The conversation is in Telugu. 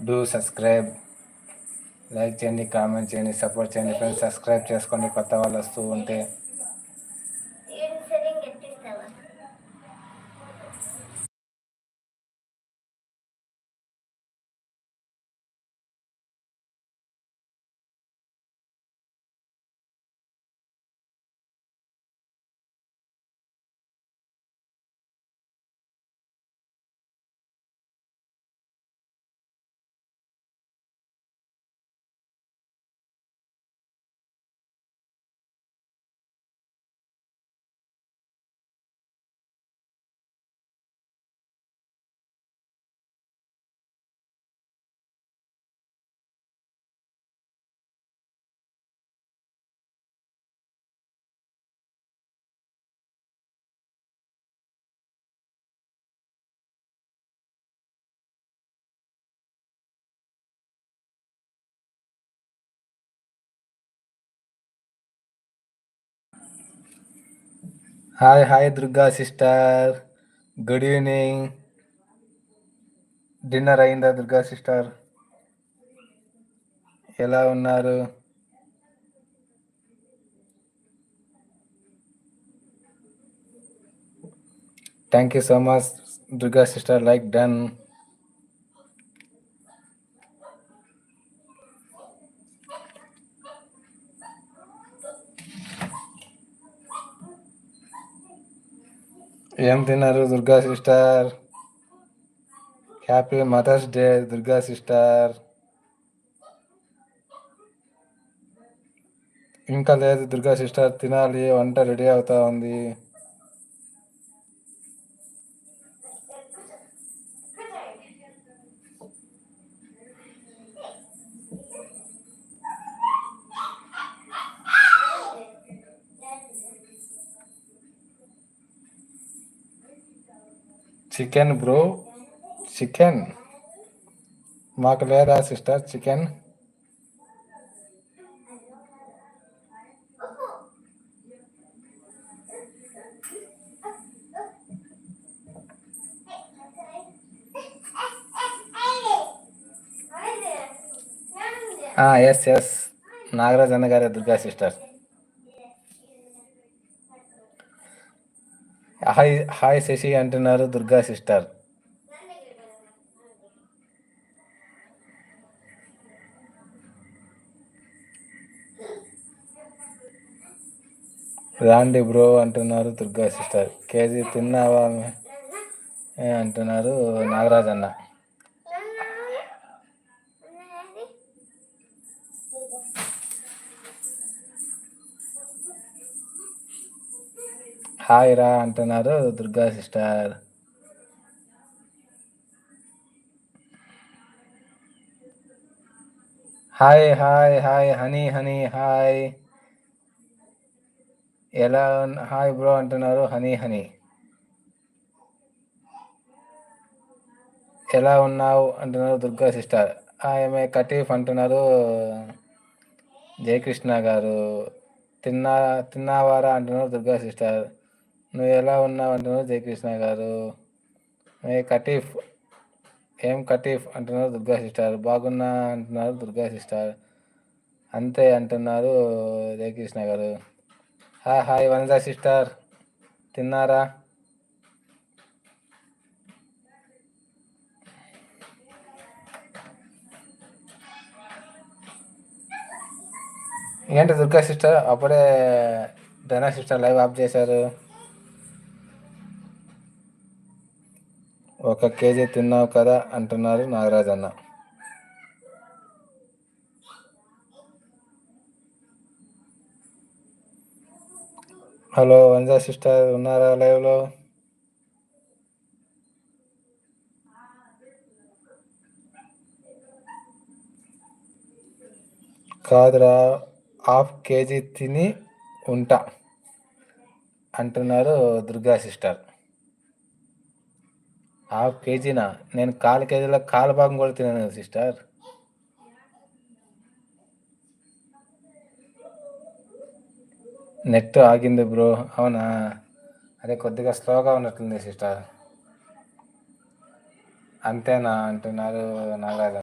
డూ సబ్స్క్రైబ్, లైక్ చేయండి, కామెంట్ చేయండి, సపోర్ట్ చేయండి ఫ్రెండ్స్. సబ్స్క్రైబ్ చేసుకోండి కొత్త వాళ్ళు వస్తూ ఉంటే. Hi Durga sister, good evening. Dinner అయిందా దుర్గా సిస్టర్? ఎలా ఉన్నారు? Thank you so much Durga sister, like done. ఏం తిన్నారు Durga sister? Happy mother's day Durga sister. ఇంకా లేదు దుర్గా సిస్టర్, తినాలి, వంట రెడీ అవుతా ఉంది. చికెన్ బ్రో, చికెన్ మాకు లేదా సిస్టర్ చికెన్? ఎస్ నాగరాజ్ అన్న గారే దుర్గా సిస్టర్. హాయ్ శశి అంటున్నారు దుర్గా సిస్టర్. రాండి బ్రో అంటున్నారు దుర్గా సిస్టర్. కేజీ తిన్నావా అంటున్నారు నాగరాజ్ అన్న. హాయ్ రా అంటున్నారు Durga sister. Hi honey hi. ఎలా హాయ్ బ్రో అంటున్నారు హనీ. ఎలా ఉన్నావు అంటున్నారు దుర్గా సిస్టర్. ఆమె కటీఫ్ అంటున్నారు జయకృష్ణ గారు. తిన్నావారా అంటున్నారు దుర్గా సిస్టర్. నువ్వు ఎలా ఉన్నావు అంటున్నారు జయకృష్ణ గారు. కటీఫ్ ఏం కటీఫ్ అంటున్నారు దుర్గా సిస్టర్. బాగున్నా అంటున్నారు దుర్గా సిస్టర్. అంతే అంటున్నారు జయకృష్ణ గారు. హాయ్ వనజా సిస్టర్, తిన్నారా? ఏంటి దుర్గా సిస్టర్ అప్పుడే ధనా సిస్టర్ లైవ్ ఆఫ్ చేశారు? 1 కేజీ తిన్నావు కదా అంటున్నారు నాగరాజ్ అన్న. హలో వంజా సిస్టర్, ఉన్నారా లైవ్లో? కాదురా, 1/2 కేజీ తిని ఉంటా అంటున్నారు దుర్గా సిస్టర్. 1/2 కేజీనా? నేను 1/4 కేజీలో 1/4 భాగం కూడా తినాను సిస్టర్. నెట్ ఆగింది బ్రో. అవునా? అదే కొద్దిగా స్లోగా ఉన్నట్లుంది సిస్టర్. అంతేనా అంటున్నారు నాగరాజ.